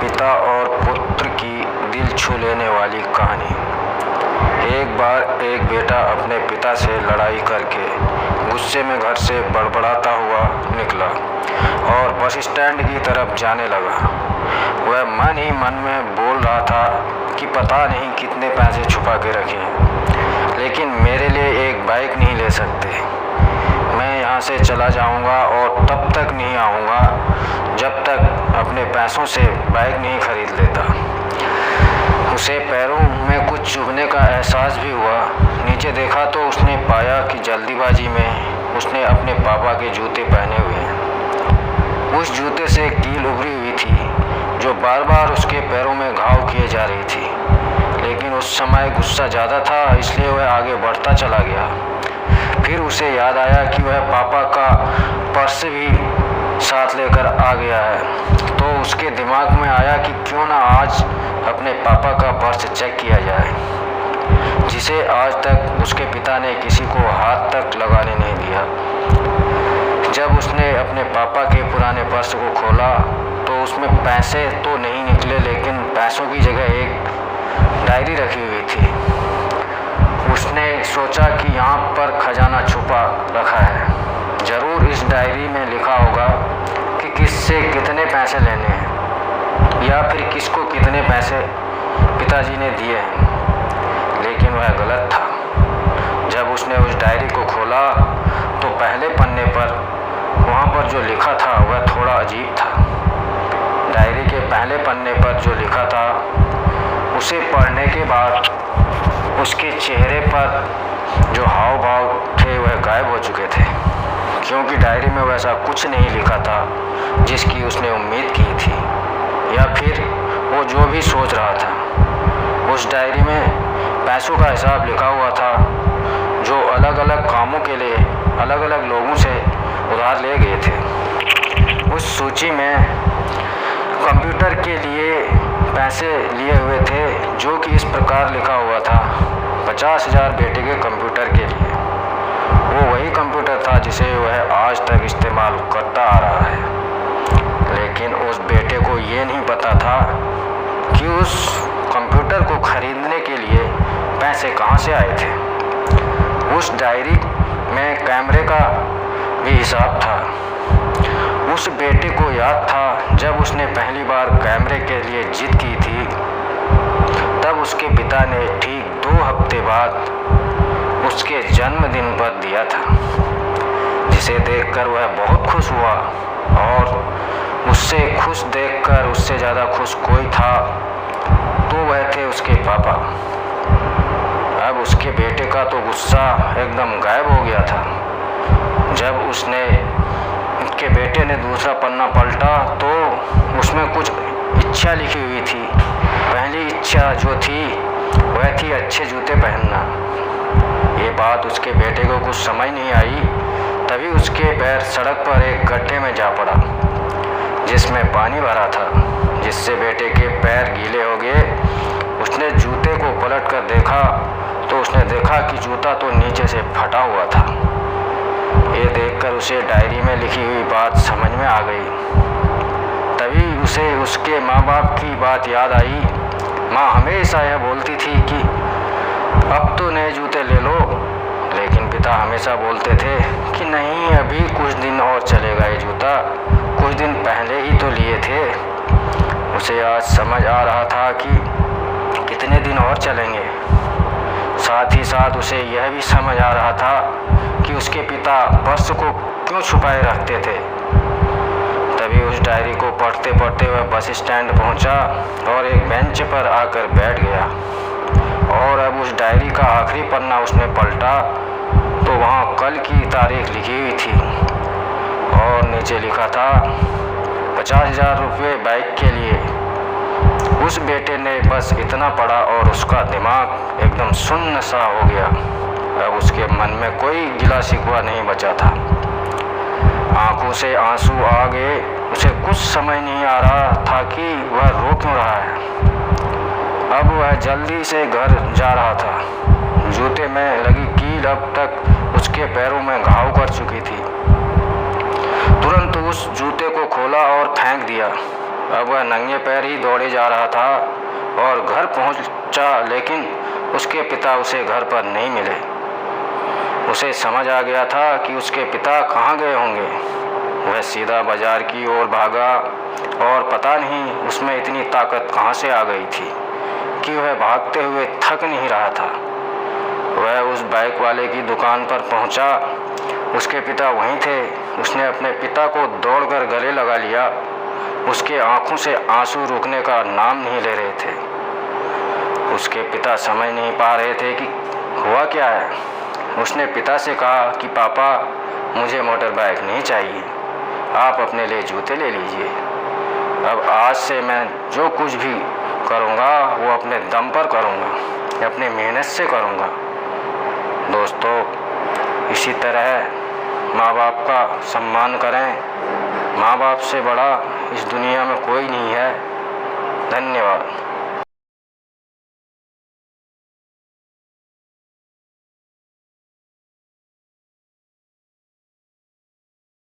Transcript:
पिता और पुत्र की दिल छू लेने वाली कहानी। एक बार एक बेटा अपने पिता से लड़ाई करके गुस्से में घर से बड़बड़ाता हुआ निकला और बस स्टैंड की तरफ जाने लगा। वह मन ही मन में बोल रहा था कि पता नहीं कितने पैसे छुपा के रखे हैं, लेकिन मेरे लिए एक बाइक नहीं ले सकते। मैं यहाँ से चला जाऊँगा और तब तक नहीं आऊँगा जब तक अपने पैसों से बाइक नहीं खरीद लेता। उसे पैरों में कुछ चुभने का एहसास भी हुआ। नीचे देखा तो उसने पाया कि जल्दीबाजी में उसने अपने पापा के जूते पहने हुए हैं। उस जूते से एक कील उभरी हुई थी जो बार बार उसके पैरों में घाव किए जा रही थी, लेकिन उस समय गुस्सा ज़्यादा था इसलिए वह आगे बढ़ता चला गया। फिर उसे याद आया कि वह पापा का पर्स भी साथ लेकर आ गया है, तो उसके दिमाग में आया कि क्यों ना आज अपने पापा का पर्स चेक किया जाए, जिसे आज तक उसके पिता ने किसी को हाथ तक लगाने नहीं दिया। जब उसने अपने पापा के पुराने पर्स को खोला तो उसमें पैसे तो नहीं निकले, लेकिन पैसों की जगह एक डायरी रखी हुई थी। उसने सोचा कि यहाँ पर खजाना छुपा रखा है, ज़रूर इस डायरी में लिखा होगा कि किससे कितने पैसे लेने हैं या फिर किसको कितने पैसे पिताजी ने दिए हैं। लेकिन वह गलत था। जब उसने उस डायरी को खोला तो पहले पन्ने पर वहाँ पर जो लिखा था वह थोड़ा अजीब था। डायरी के पहले पन्ने पर जो लिखा था उसे पढ़ने के बाद उसके चेहरे पर जो हाव भाव थे वह गायब हो चुके थे, क्योंकि डायरी में वैसा कुछ नहीं लिखा था जिसकी उसने उम्मीद की थी या फिर वो जो भी सोच रहा था। उस डायरी में पैसों का हिसाब लिखा हुआ था जो अलग अलग कामों के लिए अलग अलग लोगों से उधार ले गए थे। उस सूची में कंप्यूटर के लिए पैसे लिए हुए थे जो कि इस प्रकार लिखा हुआ था, 50,000 बेटे के कंप्यूटर के लिए। वो वही कंप्यूटर था जिसे वह आज तक इस्तेमाल करता आ रहा है, लेकिन उस बेटे को ये नहीं पता था कि उस कंप्यूटर को खरीदने के लिए पैसे कहाँ से आए थे। उस डायरी में कैमरे का भी हिसाब था। उस बेटे को याद था जब उसने पहली बार कैमरे के लिए जिद की थी, तब उसके पिता ने ठीक 2 हफ्ते बाद उसके जन्मदिन पर दिया था, जिसे देखकर वह बहुत खुश हुआ। और उससे खुश देखकर उससे ज़्यादा खुश कोई था तो वह थे उसके पापा। अब उसके बेटे का तो गुस्सा एकदम गायब हो गया था। जब उसके बेटे ने दूसरा पन्ना पलटा तो उसमें कुछ इच्छा लिखी हुई थी। पहली इच्छा जो थी वह थी अच्छे जूते पहनना। ये बात उसके बेटे को कुछ समझ नहीं आई। तभी उसके पैर सड़क पर एक गड्ढे में जा पड़ा जिसमें पानी भरा था, जिससे बेटे के पैर गीले हो गए। उसने जूते को पलट कर देखा तो उसने देखा कि जूता तो नीचे से फटा हुआ था। ये देखकर उसे डायरी में लिखी हुई बात समझ में आ गई। तभी उसे उसके माँ बाप की बात याद आई। माँ हमेशा यह बोलती थी कि अब तो नए जूते ले लो, लेकिन पिता हमेशा बोलते थे कि नहीं, अभी कुछ दिन और चलेगा ये जूता, कुछ दिन पहले ही तो लिए थे। उसे आज समझ आ रहा था कि कितने दिन और चलेंगे। साथ ही साथ उसे यह भी समझ आ रहा था कि उसके पिता पर्स को क्यों छुपाए रखते थे। तभी उस डायरी को पढ़ते पढ़ते वह बस स्टैंड पहुंचा और एक बेंच पर आकर बैठ गया। और अब उस डायरी का आखिरी पन्ना उसने पलटा तो वहाँ कल की तारीख लिखी हुई थी और नीचे लिखा था 50,000 रुपये बाइक के लिए। उस बेटे ने बस इतना पढ़ा और उसका दिमाग एकदम सुन्न सा हो गया। अब उसके मन में कोई गिला शिकवा नहीं बचा था। आंखों से आंसू आ गए। उसे कुछ समझ नहीं आ रहा था कि वह रो क्यों रहा है। अब वह जल्दी से घर जा रहा था। जूते में लगी कील अब तक उसके पैरों में घाव कर चुकी थी। तुरंत उस जूते को खोला और फेंक दिया। अब वह नंगे पैर ही दौड़े जा रहा था और घर पहुंचा, लेकिन उसके पिता उसे घर पर नहीं मिले। उसे समझ आ गया था कि उसके पिता कहाँ गए होंगे। वह सीधा बाजार की ओर भागा और पता नहीं उसमें इतनी ताकत कहाँ से आ गई थी कि वह भागते हुए थक नहीं रहा था। वह उस बाइक वाले की दुकान पर पहुंचा। उसके पिता वहीं थे। उसने अपने पिता को दौड़कर गले लगा लिया। उसके आंखों से आंसू रुकने का नाम नहीं ले रहे थे। उसके पिता समझ नहीं पा रहे थे कि हुआ क्या है। उसने पिता से कहा कि पापा, मुझे मोटर बाइक नहीं चाहिए, आप अपने लिए जूते ले लीजिए। अब आज से मैं जो कुछ भी करूँगा वो अपने दम पर करूँगा, अपने मेहनत से करूँगा। दोस्तों, इसी तरह माँ बाप का सम्मान करें। माँ बाप से बड़ा इस दुनिया में कोई नहीं है। धन्यवाद।